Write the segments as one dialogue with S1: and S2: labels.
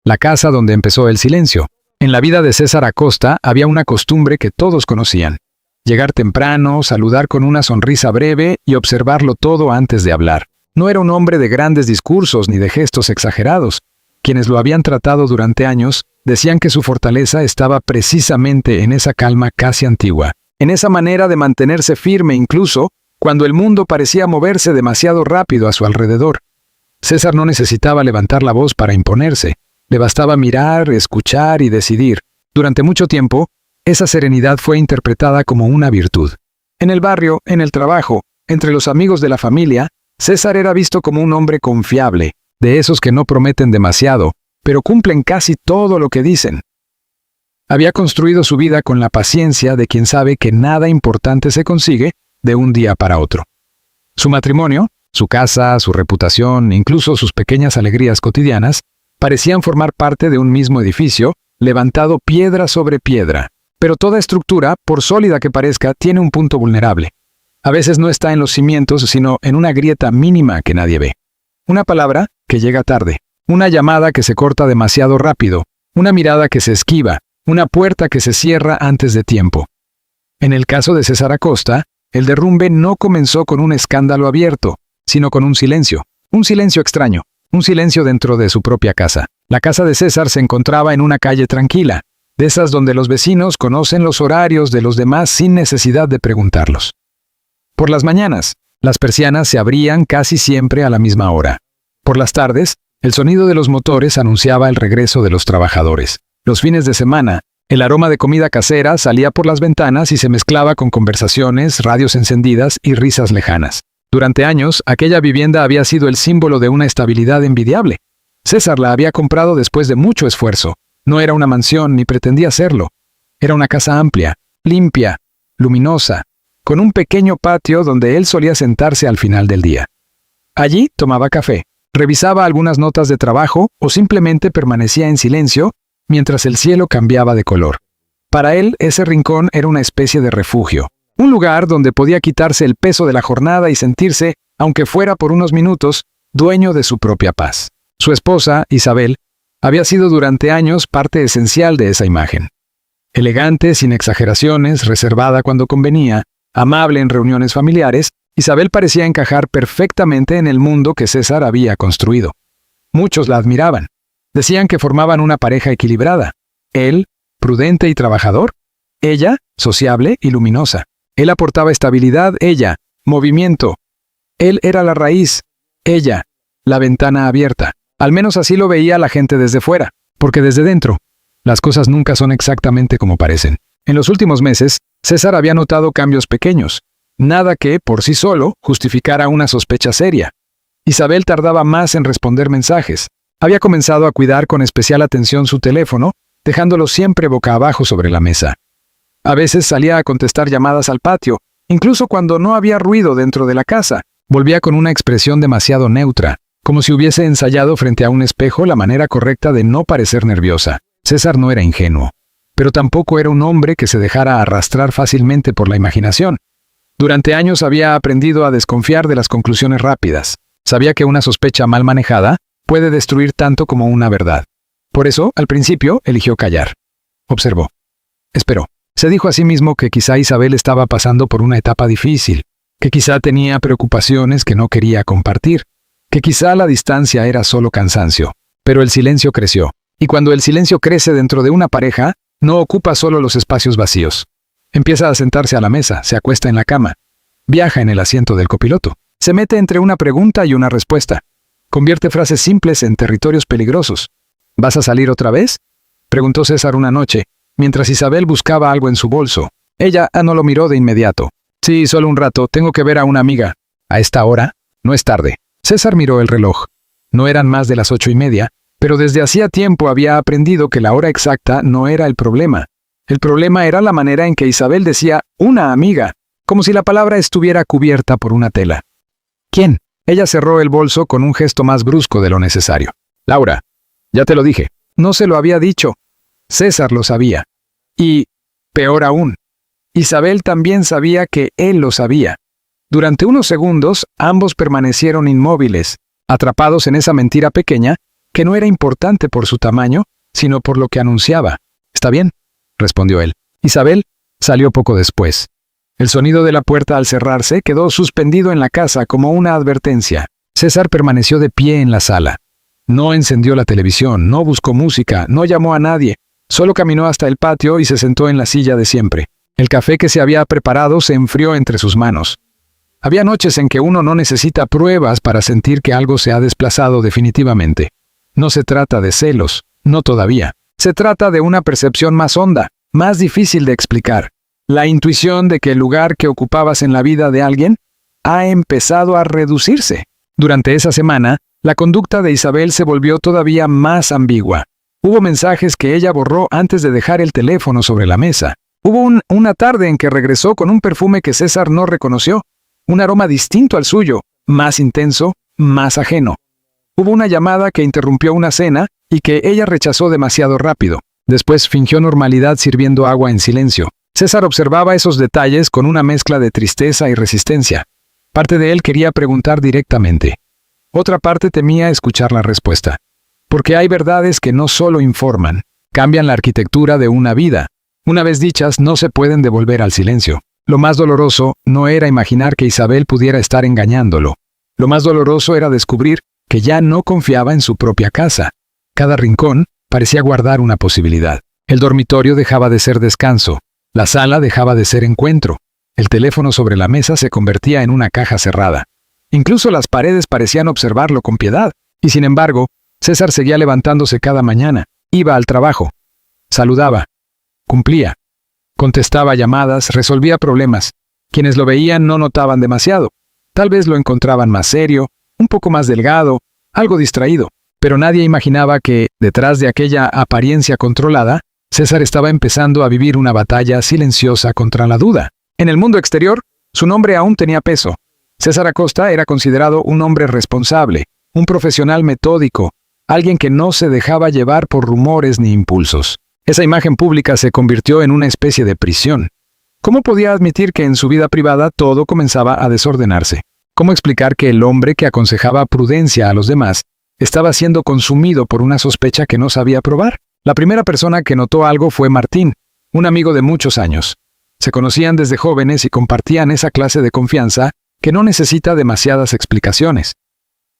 S1: la casa donde empezó el silencio. En la vida de César Acosta había una costumbre que todos conocían: llegar temprano, saludar con una sonrisa breve y observarlo todo antes de hablar. No era un hombre de grandes discursos ni de gestos exagerados. Quienes lo habían tratado durante años decían que su fortaleza estaba precisamente en esa calma casi antigua, en esa manera de mantenerse firme incluso cuando el mundo parecía moverse demasiado rápido a su alrededor. César no necesitaba levantar la voz para imponerse. Le bastaba mirar, escuchar y decidir. Durante mucho tiempo, esa serenidad fue interpretada como una virtud. En el barrio, en el trabajo, entre los amigos de la familia, César era visto como un hombre confiable, de esos que no prometen demasiado, pero cumplen casi todo lo que dicen. Había construido su vida con la paciencia de quien sabe que nada importante se consigue de un día para otro. Su matrimonio, su casa, su reputación, incluso sus pequeñas alegrías cotidianas, parecían formar parte de un mismo edificio, levantado piedra sobre piedra. Pero toda estructura, por sólida que parezca, tiene un punto vulnerable. A veces no está en los cimientos, sino en una grieta mínima que nadie ve. Una palabra que llega tarde, una llamada que se corta demasiado rápido, una mirada que se esquiva, una puerta que se cierra antes de tiempo. En el caso de César Acosta, el derrumbe no comenzó con un escándalo abierto, sino con un silencio extraño, un silencio dentro de su propia casa. La casa de César se encontraba en una calle tranquila, de esas donde los vecinos conocen los horarios de los demás sin necesidad de preguntarlos. Por las mañanas, las persianas se abrían casi siempre a la misma hora. Por las tardes, el sonido de los motores anunciaba el regreso de los trabajadores. Los fines de semana, el aroma de comida casera salía por las ventanas y se mezclaba con conversaciones, radios encendidas y risas lejanas. Durante años, aquella vivienda había sido el símbolo de una estabilidad envidiable. César la había comprado después de mucho esfuerzo. No era una mansión ni pretendía serlo. Era una casa amplia, limpia, luminosa, con un pequeño patio donde él solía sentarse al final del día. Allí tomaba café, revisaba algunas notas de trabajo o simplemente permanecía en silencio mientras el cielo cambiaba de color. Para él, ese rincón era una especie de refugio, un lugar donde podía quitarse el peso de la jornada y sentirse, aunque fuera por unos minutos, dueño de su propia paz. Su esposa, Isabel, había sido durante años parte esencial de esa imagen. Elegante, sin exageraciones, reservada cuando convenía, amable en reuniones familiares, Isabel parecía encajar perfectamente en el mundo que César había construido. Muchos la admiraban. Decían que formaban una pareja equilibrada. Él, prudente y trabajador. Ella, sociable y luminosa. Él aportaba estabilidad, ella, movimiento. Él era la raíz, ella, la ventana abierta. Al menos así lo veía la gente desde fuera, porque desde dentro, las cosas nunca son exactamente como parecen. En los últimos meses, César había notado cambios pequeños, nada que, por sí solo, justificara una sospecha seria. Isabel tardaba más en responder mensajes. Había comenzado a cuidar con especial atención su teléfono, dejándolo siempre boca abajo sobre la mesa. A veces salía a contestar llamadas al patio, incluso cuando no había ruido dentro de la casa. Volvía con una expresión demasiado neutra, como si hubiese ensayado frente a un espejo la manera correcta de no parecer nerviosa. César no era ingenuo, pero tampoco era un hombre que se dejara arrastrar fácilmente por la imaginación. Durante años había aprendido a desconfiar de las conclusiones rápidas. Sabía que una sospecha mal manejada puede destruir tanto como una verdad. Por eso, al principio, eligió callar. Observó. Esperó. Se dijo a sí mismo que quizá Isabel estaba pasando por una etapa difícil, que quizá tenía preocupaciones que no quería compartir, que quizá la distancia era solo cansancio. Pero el silencio creció. Y cuando el silencio crece dentro de una pareja, no ocupa solo los espacios vacíos. Empieza a sentarse a la mesa, se acuesta en la cama, viaja en el asiento del copiloto, se mete entre una pregunta y una respuesta, convierte frases simples en territorios peligrosos. ¿Vas a salir otra vez?, preguntó César una noche, mientras Isabel buscaba algo en su bolso. Ella no lo miró de inmediato. Sí, solo un rato, tengo que ver a una amiga. ¿A esta hora? No es tarde. César miró el reloj. No eran más de las 8:30, pero desde hacía tiempo había aprendido que la hora exacta no era el problema. El problema era la manera en que Isabel decía «una amiga», como si la palabra estuviera cubierta por una tela. ¿Quién? Ella cerró el bolso con un gesto más brusco de lo necesario. Laura. Ya te lo dije. No se lo había dicho. César lo sabía. Y, peor aún, Isabel también sabía que él lo sabía. Durante unos segundos, ambos permanecieron inmóviles, atrapados en esa mentira pequeña que no era importante por su tamaño, sino por lo que anunciaba. «Está bien», respondió él. Isabel salió poco después. El sonido de la puerta al cerrarse quedó suspendido en la casa como una advertencia. César permaneció de pie en la sala. No encendió la televisión, no buscó música, no llamó a nadie. Solo caminó hasta el patio y se sentó en la silla de siempre. El café que se había preparado se enfrió entre sus manos. Había noches en que uno no necesita pruebas para sentir que algo se ha desplazado definitivamente. No se trata de celos, no todavía. Se trata de una percepción más honda, más difícil de explicar. La intuición de que el lugar que ocupabas en la vida de alguien ha empezado a reducirse. Durante esa semana, la conducta de Isabel se volvió todavía más ambigua. Hubo mensajes que ella borró antes de dejar el teléfono sobre la mesa. Hubo una tarde en que regresó con un perfume que César no reconoció, un aroma distinto al suyo, más intenso, más ajeno. Hubo una llamada que interrumpió una cena y que ella rechazó demasiado rápido. Después fingió normalidad sirviendo agua en silencio. César observaba esos detalles con una mezcla de tristeza y resistencia. Parte de él quería preguntar directamente. Otra parte temía escuchar la respuesta. Porque hay verdades que no solo informan, cambian la arquitectura de una vida. Una vez dichas, no se pueden devolver al silencio. Lo más doloroso no era imaginar que Isabel pudiera estar engañándolo. Lo más doloroso era descubrir que ya no confiaba en su propia casa. Cada rincón parecía guardar una posibilidad. El dormitorio dejaba de ser descanso. La sala dejaba de ser encuentro. El teléfono sobre la mesa se convertía en una caja cerrada. Incluso las paredes parecían observarlo con piedad. Y sin embargo, César seguía levantándose cada mañana. Iba al trabajo. Saludaba. Cumplía. Contestaba llamadas, resolvía problemas. Quienes lo veían no notaban demasiado. Tal vez lo encontraban más serio, un poco más delgado, algo distraído. Pero nadie imaginaba que, detrás de aquella apariencia controlada, César estaba empezando a vivir una batalla silenciosa contra la duda. En el mundo exterior, su nombre aún tenía peso. César Acosta era considerado un hombre responsable, un profesional metódico, alguien que no se dejaba llevar por rumores ni impulsos. Esa imagen pública se convirtió en una especie de prisión. ¿Cómo podía admitir que en su vida privada todo comenzaba a desordenarse? ¿Cómo explicar que el hombre que aconsejaba prudencia a los demás estaba siendo consumido por una sospecha que no sabía probar? La primera persona que notó algo fue Martín, un amigo de muchos años. Se conocían desde jóvenes y compartían esa clase de confianza que no necesita demasiadas explicaciones.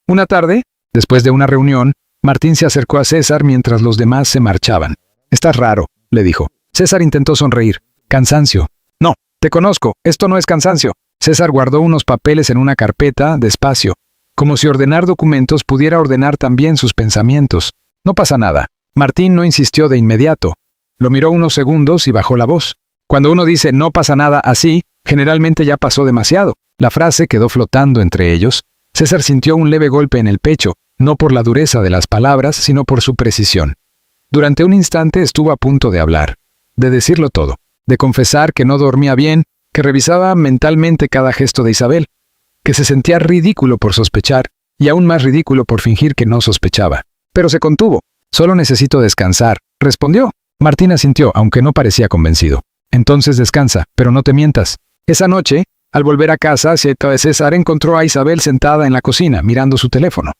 S1: Una tarde, después de una reunión, Martín se acercó a César mientras los demás se marchaban. «Estás raro», le dijo. César intentó sonreír. «Cansancio». «No, te conozco, esto no es cansancio». César guardó unos papeles en una carpeta, despacio, como si ordenar documentos pudiera ordenar también sus pensamientos. «No pasa nada». Martín no insistió de inmediato. Lo miró unos segundos y bajó la voz. Cuando uno dice «no pasa nada» así, generalmente ya pasó demasiado. La frase quedó flotando entre ellos. César sintió un leve golpe en el pecho, no por la dureza de las palabras, sino por su precisión. Durante un instante estuvo a punto de hablar, de decirlo todo, de confesar que no dormía bien, que revisaba mentalmente cada gesto de Isabel, que se sentía ridículo por sospechar, y aún más ridículo por fingir que no sospechaba. Pero se contuvo. «Solo necesito descansar», respondió. Martín asintió, aunque no parecía convencido. «Entonces descansa, pero no te mientas». Esa noche, al volver a casa, César encontró a Isabel sentada en la cocina, mirando su teléfono.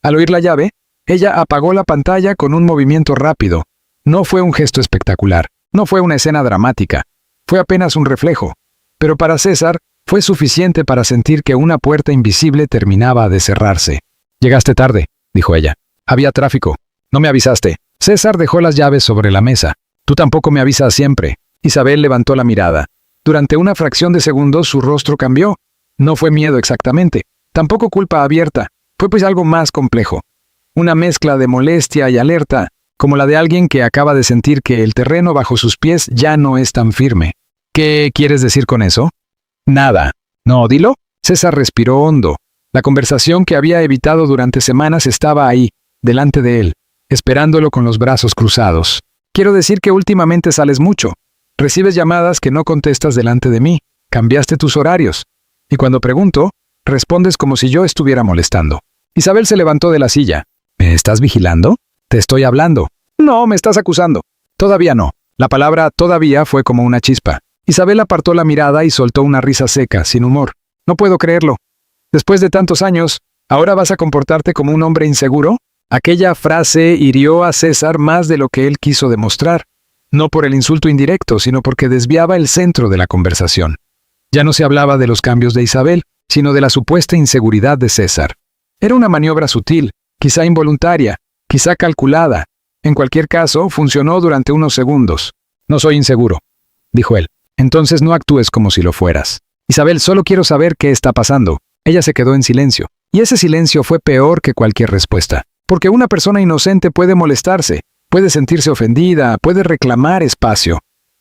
S1: Al oír la llave, ella apagó la pantalla con un movimiento rápido. No fue un gesto espectacular, no fue una escena dramática, fue apenas un reflejo. Pero para César, fue suficiente para sentir que una puerta invisible terminaba de cerrarse. «Llegaste tarde», dijo ella. «Había tráfico. No me avisaste». César dejó las llaves sobre la mesa. «Tú tampoco me avisas siempre». Isabel levantó la mirada. Durante una fracción de segundos su rostro cambió. No fue miedo exactamente, tampoco culpa abierta, fue pues algo más complejo. Una mezcla de molestia y alerta, como la de alguien que acaba de sentir que el terreno bajo sus pies ya no es tan firme. «¿Qué quieres decir con eso?» «Nada». «No, dilo». César respiró hondo. La conversación que había evitado durante semanas estaba ahí, delante de él, esperándolo con los brazos cruzados. «Quiero decir que últimamente sales mucho. Recibes llamadas que no contestas delante de mí. Cambiaste tus horarios. Y cuando pregunto, respondes como si yo estuviera molestando». Isabel se levantó de la silla. «¿Me estás vigilando?» «Te estoy hablando». «No, me estás acusando». «Todavía no». La palabra «todavía» fue como una chispa. Isabel apartó la mirada y soltó una risa seca, sin humor. «No puedo creerlo. Después de tantos años, ¿ahora vas a comportarte como un hombre inseguro?» Aquella frase hirió a César más de lo que él quiso demostrar, no por el insulto indirecto, sino porque desviaba el centro de la conversación. Ya no se hablaba de los cambios de Isabel, sino de la supuesta inseguridad de César. Era una maniobra sutil, quizá involuntaria, quizá calculada. En cualquier caso, funcionó durante unos segundos. «No soy inseguro», dijo él. «Entonces no actúes como si lo fueras. Isabel, solo quiero saber qué está pasando». Ella se quedó en silencio, y ese silencio fue peor que cualquier respuesta. Porque una persona inocente puede molestarse, puede sentirse ofendida, puede reclamar espacio.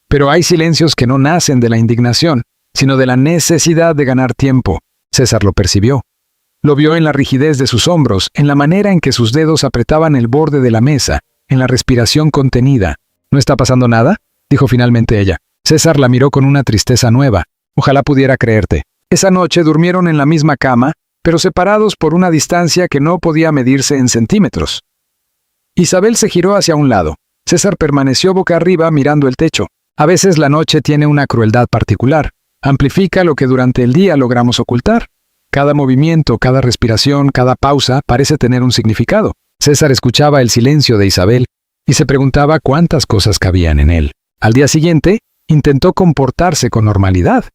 S1: Pero hay silencios que no nacen de la indignación, sino de la necesidad de ganar tiempo. César lo percibió. Lo vio en la rigidez de sus hombros, en la manera en que sus dedos apretaban el borde de la mesa, en la respiración contenida. «¿No está pasando nada?», dijo finalmente ella. César la miró con una tristeza nueva. «Ojalá pudiera creerte». Esa noche durmieron en la misma cama, pero separados por una distancia que no podía medirse en centímetros. Isabel se giró hacia un lado. César permaneció boca arriba mirando el techo. A veces la noche tiene una crueldad particular. Amplifica lo que durante el día logramos ocultar. Cada movimiento, cada respiración, cada pausa parece tener un significado. César escuchaba el silencio de Isabel y se preguntaba cuántas cosas cabían en él. Al día siguiente, intentó comportarse con normalidad,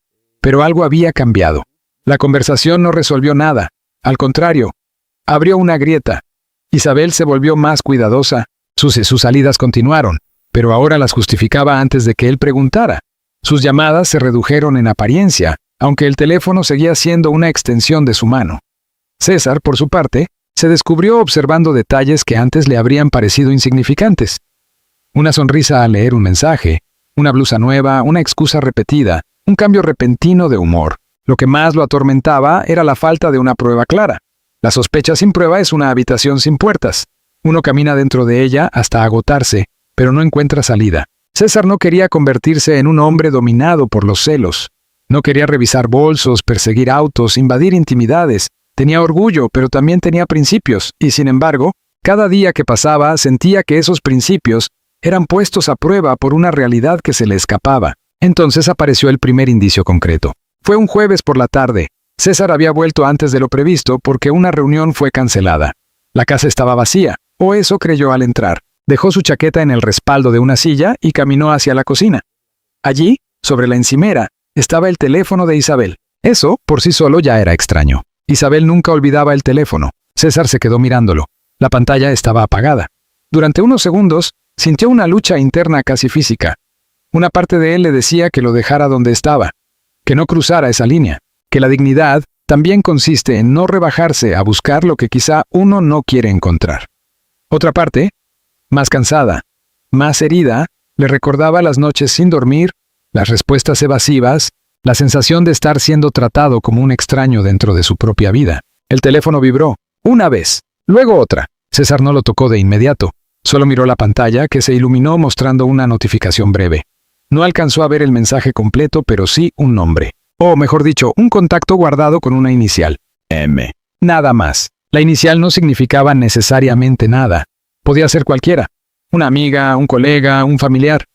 S1: pero algo había cambiado. La conversación no resolvió nada. Al contrario, abrió una grieta. Isabel se volvió más cuidadosa. Sus salidas continuaron, pero ahora las justificaba antes de que él preguntara. Sus llamadas se redujeron en apariencia, aunque el teléfono seguía siendo una extensión de su mano. César, por su parte, se descubrió observando detalles que antes le habrían parecido insignificantes. Una sonrisa al leer un mensaje, una blusa nueva, una excusa repetida, un cambio repentino de humor. Lo que más lo atormentaba era la falta de una prueba clara. La sospecha sin prueba es una habitación sin puertas. Uno camina dentro de ella hasta agotarse, pero no encuentra salida. César no quería convertirse en un hombre dominado por los celos. No quería revisar bolsos, perseguir autos, invadir intimidades. Tenía orgullo, pero también tenía principios, y sin embargo, cada día que pasaba sentía que esos principios eran puestos a prueba por una realidad que se le escapaba. Entonces apareció el primer indicio concreto. Fue un jueves por la tarde. César había vuelto antes de lo previsto porque una reunión fue cancelada. La casa estaba vacía, o eso creyó al entrar. Dejó su chaqueta en el respaldo de una silla y caminó hacia la cocina. Allí, sobre la encimera, estaba el teléfono de Isabel. Eso, por sí solo, ya era extraño. Isabel nunca olvidaba el teléfono. César se quedó mirándolo. La pantalla estaba apagada. Durante unos segundos, sintió una lucha interna casi física. Una parte de él le decía que lo dejara donde estaba, que no cruzara esa línea, que la dignidad también consiste en no rebajarse a buscar lo que quizá uno no quiere encontrar. Otra parte, más cansada, más herida, le recordaba las noches sin dormir, las respuestas evasivas, la sensación de estar siendo tratado como un extraño dentro de su propia vida. El teléfono vibró, una vez, luego otra. César no lo tocó de inmediato, solo miró la pantalla que se iluminó mostrando una notificación breve. No alcanzó a ver el mensaje completo, pero sí un nombre. O, mejor dicho, un contacto guardado con una inicial. M. Nada más. La inicial no significaba necesariamente nada. Podía ser cualquiera. Una amiga, un colega, un familiar.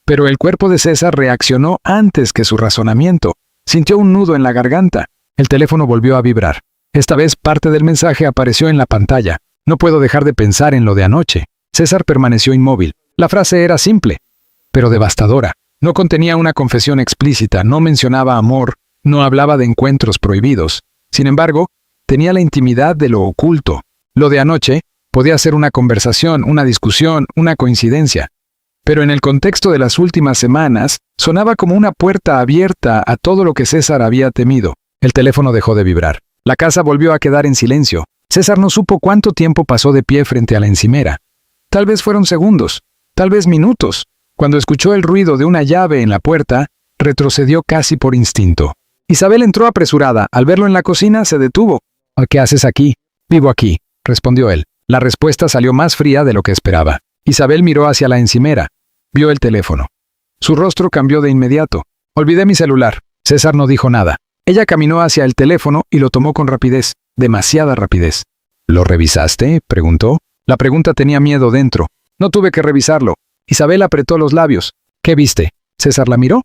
S1: Pero el cuerpo de César reaccionó antes que su razonamiento. Sintió un nudo en la garganta. El teléfono volvió a vibrar. Esta vez parte del mensaje apareció en la pantalla. No puedo dejar de pensar en lo de anoche. César permaneció inmóvil. La frase era simple, pero devastadora. No contenía una confesión explícita, no mencionaba amor, no hablaba de encuentros prohibidos. Sin embargo, tenía la intimidad de lo oculto. Lo de anoche podía ser una conversación, una discusión, una coincidencia. Pero en el contexto de las últimas semanas, sonaba como una puerta abierta a todo lo que César había temido. El teléfono dejó de vibrar. La casa volvió a quedar en silencio. César no supo cuánto tiempo pasó de pie frente a la encimera. Tal vez fueron segundos, tal vez minutos. Cuando escuchó el ruido de una llave en la puerta, retrocedió casi por instinto. Isabel entró apresurada. Al verlo en la cocina, se detuvo. «¿Qué haces aquí?» «Vivo aquí», respondió él. La respuesta salió más fría de lo que esperaba. Isabel miró hacia la encimera. Vio el teléfono. Su rostro cambió de inmediato. «Olvidé mi celular». César no dijo nada. Ella caminó hacia el teléfono y lo tomó con rapidez. Demasiada rapidez. «¿Lo revisaste?», preguntó. La pregunta tenía miedo dentro. «No tuve que revisarlo». Isabel apretó los labios. «¿Qué viste?» César la miró.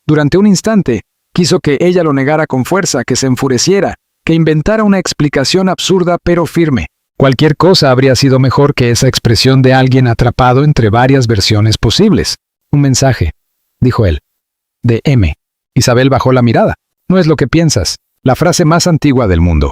S1: Durante un instante, quiso que ella lo negara con fuerza, que se enfureciera, que inventara una explicación absurda pero firme. Cualquier cosa habría sido mejor que esa expresión de alguien atrapado entre varias versiones posibles. Un mensaje, dijo él. De M. Isabel bajó la mirada. No es lo que piensas. La frase más antigua del mundo.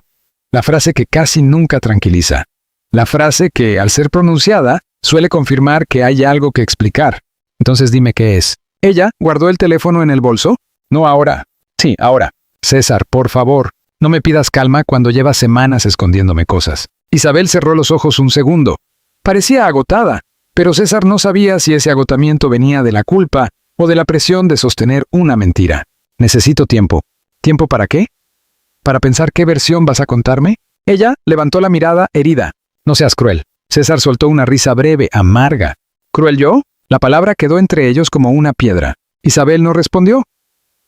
S1: La frase que casi nunca tranquiliza. La frase que, al ser pronunciada, suele confirmar que hay algo que explicar. Entonces dime qué es. ¿Ella guardó el teléfono en el bolso? No ahora. Sí, ahora. César, por favor, no me pidas calma cuando llevas semanas escondiéndome cosas. Isabel cerró los ojos un segundo. Parecía agotada, pero César no sabía si ese agotamiento venía de la culpa o de la presión de sostener una mentira. Necesito tiempo. ¿Tiempo para qué? ¿Para pensar qué versión vas a contarme? Ella levantó la mirada herida. No seas cruel. César soltó una risa breve, amarga. ¿Cruel yo? La palabra quedó entre ellos como una piedra. Isabel no respondió.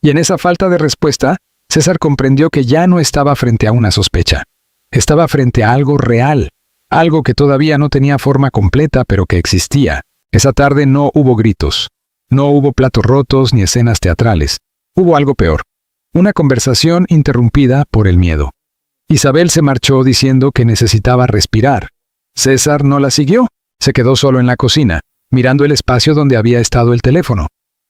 S1: Y en esa falta de respuesta, César comprendió que ya no estaba frente a una sospecha. Estaba frente a algo real, algo que todavía no tenía forma completa, pero que existía. Esa tarde no hubo gritos, no hubo platos rotos ni escenas teatrales. Hubo algo peor, una conversación interrumpida por el miedo. Isabel se marchó diciendo que necesitaba respirar. César no la siguió, se quedó solo en la cocina, mirando el espacio donde había estado el teléfono.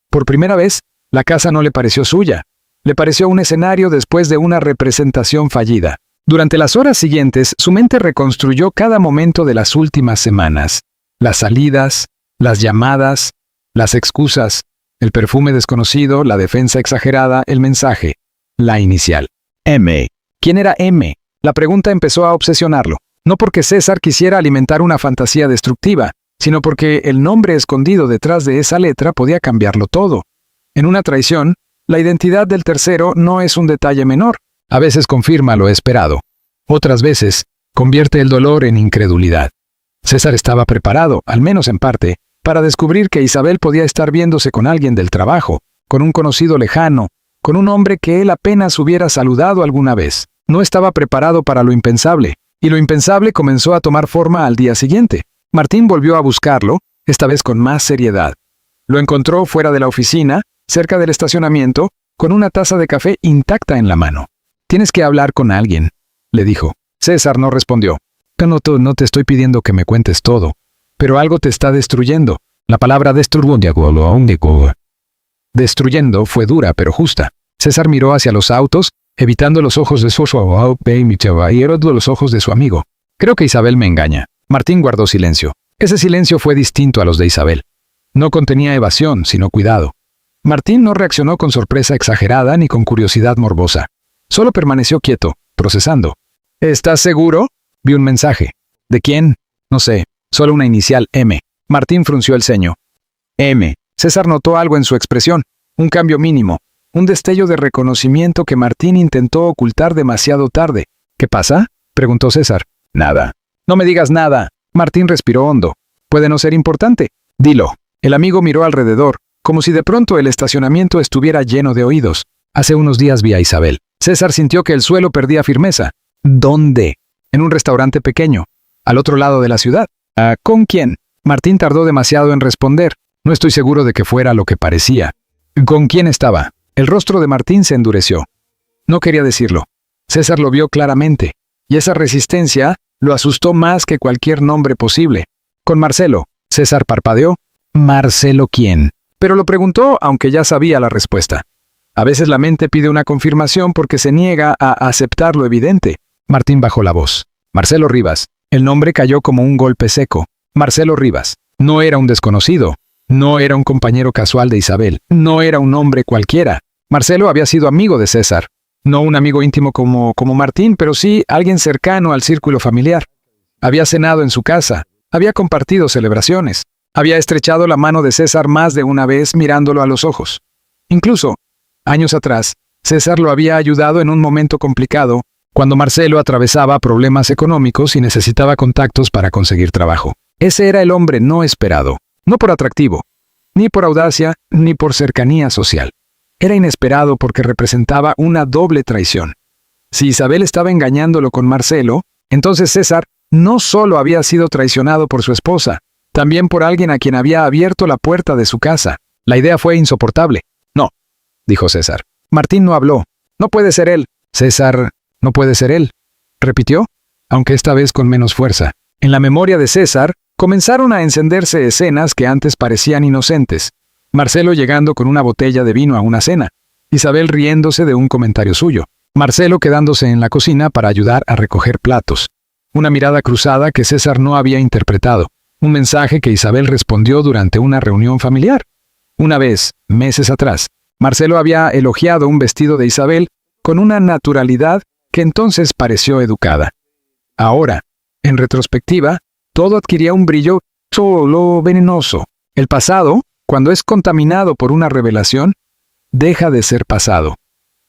S1: Por primera vez, la casa no le pareció suya. Le pareció un escenario después de una representación fallida. Durante las horas siguientes, su mente reconstruyó cada momento de las últimas semanas. Las salidas, las llamadas, las excusas, el perfume desconocido, la defensa exagerada, el mensaje, la inicial. M. ¿Quién era M? La pregunta empezó a obsesionarlo. No porque César quisiera alimentar una fantasía destructiva, sino porque el nombre escondido detrás de esa letra podía cambiarlo todo. En una traición, la identidad del tercero no es un detalle menor. A veces confirma lo esperado. Otras veces, convierte el dolor en incredulidad. César estaba preparado, al menos en parte, para descubrir que Isabel podía estar viéndose con alguien del trabajo, con un conocido lejano, con un hombre que él apenas hubiera saludado alguna vez. No estaba preparado para lo impensable, y lo impensable comenzó a tomar forma al día siguiente. Martín volvió a buscarlo, esta vez con más seriedad. Lo encontró fuera de la oficina, cerca del estacionamiento, con una taza de café intacta en la mano. «Tienes que hablar con alguien», le dijo. César no respondió. No te estoy pidiendo que me cuentes todo, pero algo te está destruyendo. La palabra destruyendo fue dura pero justa. César miró hacia los autos, evitando los ojos de los ojos de su amigo. Creo que Isabel me engaña. Martín guardó silencio. Ese silencio fue distinto a los de Isabel. No contenía evasión, sino cuidado. Martín no reaccionó con sorpresa exagerada ni con curiosidad morbosa. Solo permaneció quieto, procesando. ¿Estás seguro? Vi un mensaje. ¿De quién? No sé, solo una inicial M. Martín frunció el ceño. M. César notó algo en su expresión, un cambio mínimo, un destello de reconocimiento que Martín intentó ocultar demasiado tarde. ¿Qué pasa? Preguntó César. Nada. No me digas nada. Martín respiró hondo. Puede no ser importante. Dilo. El amigo miró alrededor, como si de pronto el estacionamiento estuviera lleno de oídos. Hace unos días vi a Isabel. César sintió que el suelo perdía firmeza. ¿Dónde? En un restaurante pequeño, al otro lado de la ciudad. ¿Con quién? Martín tardó demasiado en responder. No estoy seguro de que fuera lo que parecía. ¿Con quién estaba? El rostro de Martín se endureció. No quería decirlo. César lo vio claramente, y esa resistencia lo asustó más que cualquier nombre posible. Con Marcelo. César parpadeó. ¿Marcelo quién? Pero lo preguntó aunque ya sabía la respuesta. A veces la mente pide una confirmación porque se niega a aceptar lo evidente. Martín bajó la voz. Marcelo Rivas. El nombre cayó como un golpe seco. Marcelo Rivas. No era un desconocido. No era un compañero casual de Isabel. No era un hombre cualquiera. Marcelo había sido amigo de César. No un amigo íntimo como Martín, pero sí alguien cercano al círculo familiar. Había cenado en su casa. Había compartido celebraciones. Había estrechado la mano de César más de una vez mirándolo a los ojos. Incluso, años atrás, César lo había ayudado en un momento complicado, cuando Marcelo atravesaba problemas económicos y necesitaba contactos para conseguir trabajo. Ese era el hombre no esperado, no por atractivo, ni por audacia, ni por cercanía social. Era inesperado porque representaba una doble traición. Si Isabel estaba engañándolo con Marcelo, entonces César no solo había sido traicionado por su esposa, también por alguien a quien había abierto la puerta de su casa. La idea fue insoportable. No, dijo César. Martín no habló. No puede ser él. César, no puede ser él. ¿Repitió? aunque esta vez con menos fuerza. En la memoria de César, comenzaron a encenderse escenas que antes parecían inocentes. Marcelo llegando con una botella de vino a una cena. Isabel riéndose de un comentario suyo. Marcelo quedándose en la cocina para ayudar a recoger platos. Una mirada cruzada que César no había interpretado. Un mensaje que Isabel respondió durante una reunión familiar. Una vez, meses atrás, Marcelo había elogiado un vestido de Isabel con una naturalidad que entonces pareció educada. Ahora, en retrospectiva, todo adquiría un brillo solo venenoso. El pasado, cuando es contaminado por una revelación, deja de ser pasado.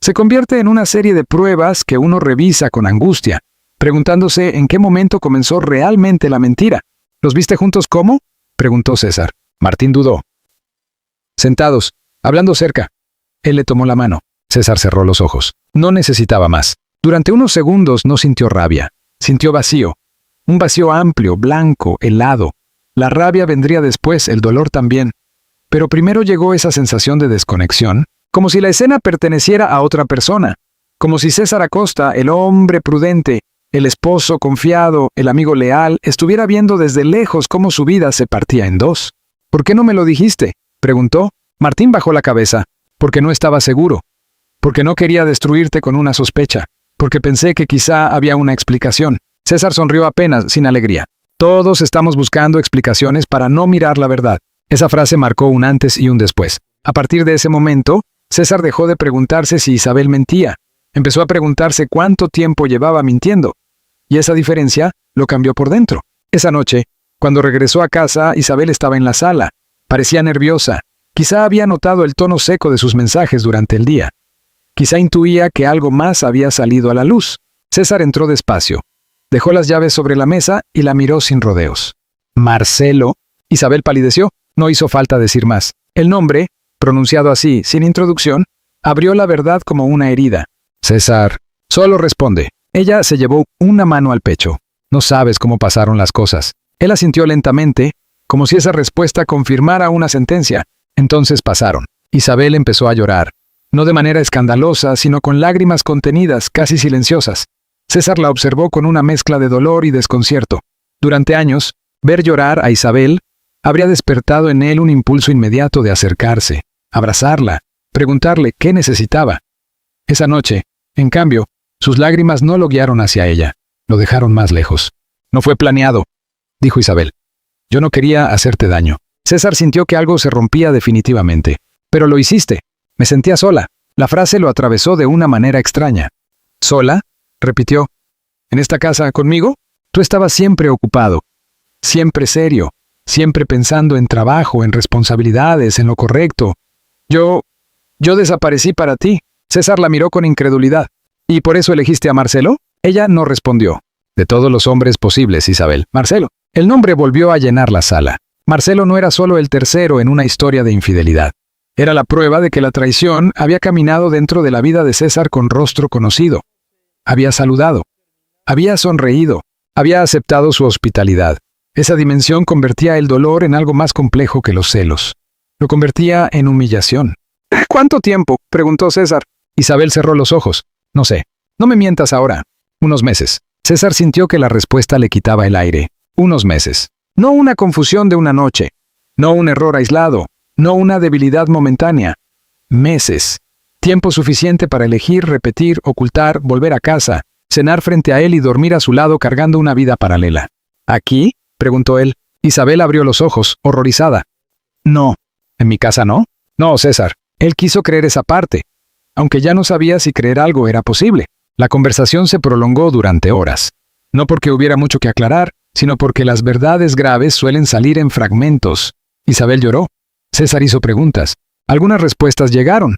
S1: Se convierte en una serie de pruebas que uno revisa con angustia, preguntándose en qué momento comenzó realmente la mentira. ¿Los viste juntos cómo?, preguntó César. Martín dudó. Sentados, hablando cerca. Él le tomó la mano. César cerró los ojos. No necesitaba más. Durante unos segundos no sintió rabia. Sintió vacío. Un vacío amplio, blanco, helado. La rabia vendría después, el dolor también. Pero primero llegó esa sensación de desconexión, como si la escena perteneciera a otra persona. Como si César Acosta, el hombre prudente, el esposo confiado, el amigo leal, estuviera viendo desde lejos cómo su vida se partía en dos. ¿Por qué no me lo dijiste?, preguntó. Martín bajó la cabeza. Porque no estaba seguro. Porque no quería destruirte con una sospecha. Porque pensé que quizá había una explicación. César sonrió apenas, sin alegría. Todos estamos buscando explicaciones para no mirar la verdad. Esa frase marcó un antes y un después. A partir de ese momento, César dejó de preguntarse si Isabel mentía. Empezó a preguntarse cuánto tiempo llevaba mintiendo. Y esa diferencia lo cambió por dentro. Esa noche, cuando regresó a casa, Isabel estaba en la sala. Parecía nerviosa. Quizá había notado el tono seco de sus mensajes durante el día. Quizá intuía que algo más había salido a la luz. César entró despacio. Dejó las llaves sobre la mesa y la miró sin rodeos. Marcelo. Isabel palideció. No hizo falta decir más. El nombre, pronunciado así, sin introducción, abrió la verdad como una herida. César. Solo responde. Ella se llevó una mano al pecho. No sabes cómo pasaron las cosas. Él asintió lentamente, como si esa respuesta confirmara una sentencia. Entonces pasaron. Isabel empezó a llorar. No de manera escandalosa, sino con lágrimas contenidas, casi silenciosas. César la observó con una mezcla de dolor y desconcierto. Durante años, ver llorar a Isabel habría despertado en él un impulso inmediato de acercarse, abrazarla, preguntarle qué necesitaba. Esa noche, en cambio, sus lágrimas no lo guiaron hacia ella, lo dejaron más lejos. No fue planeado, dijo Isabel. Yo no quería hacerte daño. César sintió que algo se rompía definitivamente. Pero lo hiciste. Me sentía sola. La frase lo atravesó de una manera extraña. ¿Sola?, repitió. ¿En esta casa conmigo? Tú estabas siempre ocupado. Siempre serio. Siempre pensando en trabajo, en responsabilidades, en lo correcto. Yo desaparecí para ti. César la miró con incredulidad. ¿Y por eso elegiste a Marcelo? Ella no respondió. De todos los hombres posibles, Isabel. Marcelo. El nombre volvió a llenar la sala. Marcelo no era solo el tercero en una historia de infidelidad. Era la prueba de que la traición había caminado dentro de la vida de César con rostro conocido. Había saludado. Había sonreído. Había aceptado su hospitalidad. Esa dimensión convertía el dolor en algo más complejo que los celos. Lo convertía en humillación. ¿Cuánto tiempo?, preguntó César. Isabel cerró los ojos. No sé. No me mientas ahora. Unos meses. César sintió que la respuesta le quitaba el aire. Unos meses. No una confusión de una noche. No un error aislado. No una debilidad momentánea. Meses. Tiempo suficiente para elegir, repetir, ocultar, volver a casa, cenar frente a él y dormir a su lado cargando una vida paralela. ¿Aquí?, preguntó él. Isabel abrió los ojos, horrorizada. No. ¿En mi casa no? No, César. Él quiso creer esa parte, aunque ya no sabía si creer algo era posible. La conversación se prolongó durante horas. No porque hubiera mucho que aclarar, sino porque las verdades graves suelen salir en fragmentos. Isabel lloró. César hizo preguntas. Algunas respuestas llegaron.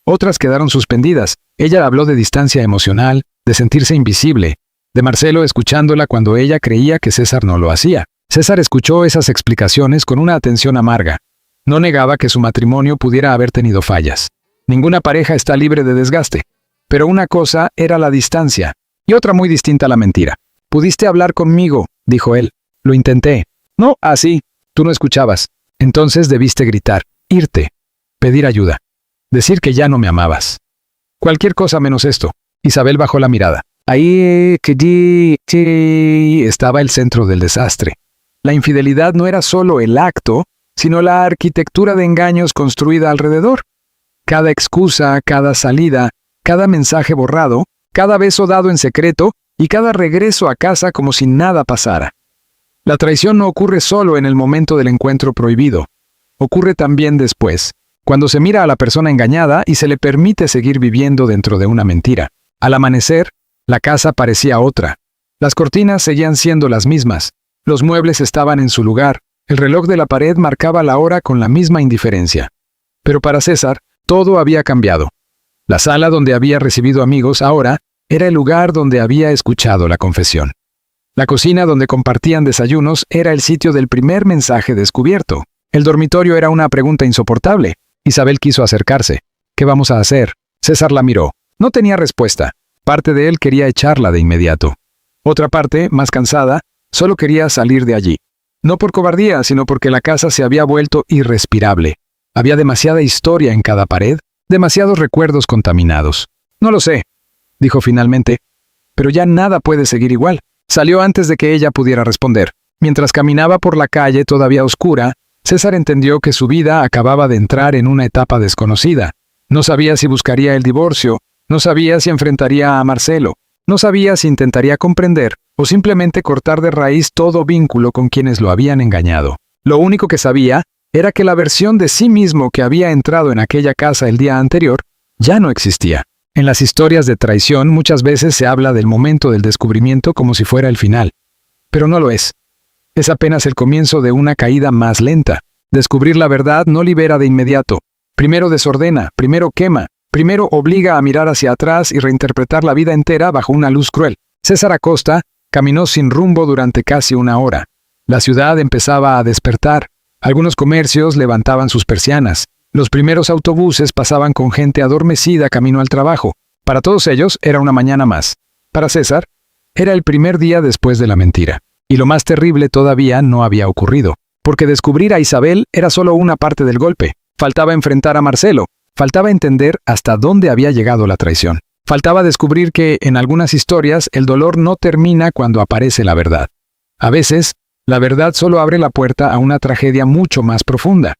S1: Otras quedaron suspendidas. Ella habló de distancia emocional, de sentirse invisible, de Marcelo escuchándola cuando ella creía que César no lo hacía. César escuchó esas explicaciones con una atención amarga. No negaba que su matrimonio pudiera haber tenido fallas. Ninguna pareja está libre de desgaste. Pero una cosa era la distancia, y otra muy distinta la mentira. «Pudiste hablar conmigo», dijo él. «Lo intenté». «No, así. Tú no escuchabas. Entonces debiste gritar, irte, pedir ayuda, decir que ya no me amabas. Cualquier cosa menos esto». Isabel bajó la mirada. Ahí estaba el centro del desastre. La infidelidad no era solo el acto, sino la arquitectura de engaños construida alrededor. Cada excusa, cada salida, cada mensaje borrado, cada beso dado en secreto y cada regreso a casa como si nada pasara. La traición no ocurre solo en el momento del encuentro prohibido. Ocurre también después, cuando se mira a la persona engañada y se le permite seguir viviendo dentro de una mentira. Al amanecer, la casa parecía otra. Las cortinas seguían siendo las mismas. Los muebles estaban en su lugar. El reloj de la pared marcaba la hora con la misma indiferencia. Pero para César, todo había cambiado. La sala donde había recibido amigos ahora era el lugar donde había escuchado la confesión. La cocina donde compartían desayunos era el sitio del primer mensaje descubierto. El dormitorio era una pregunta insoportable. Isabel quiso acercarse. ¿Qué vamos a hacer? César la miró. No tenía respuesta. Parte de él quería echarla de inmediato. Otra parte, más cansada, solo quería salir de allí. No por cobardía, sino porque la casa se había vuelto irrespirable. Había demasiada historia en cada pared, demasiados recuerdos contaminados. No lo sé, dijo finalmente, pero ya nada puede seguir igual. Salió antes de que ella pudiera responder. Mientras caminaba por la calle todavía oscura, César entendió que su vida acababa de entrar en una etapa desconocida. No sabía si buscaría el divorcio, no sabía si enfrentaría a Marcelo, no sabía si intentaría comprender o simplemente cortar de raíz todo vínculo con quienes lo habían engañado. Lo único que sabía era que la versión de sí mismo que había entrado en aquella casa el día anterior ya no existía. En las historias de traición muchas veces se habla del momento del descubrimiento como si fuera el final. Pero no lo es. Es apenas el comienzo de una caída más lenta. Descubrir la verdad no libera de inmediato. Primero desordena, primero quema, primero obliga a mirar hacia atrás y reinterpretar la vida entera bajo una luz cruel. César Acosta caminó sin rumbo durante casi una hora. La ciudad empezaba a despertar. Algunos comercios levantaban sus persianas. Los primeros autobuses pasaban con gente adormecida camino al trabajo. Para todos ellos era una mañana más. Para César, era el primer día después de la mentira. Y lo más terrible todavía no había ocurrido. Porque descubrir a Isabel era solo una parte del golpe. Faltaba enfrentar a Marcelo. Faltaba entender hasta dónde había llegado la traición. Faltaba descubrir que, en algunas historias, el dolor no termina cuando aparece la verdad. A veces, la verdad solo abre la puerta a una tragedia mucho más profunda.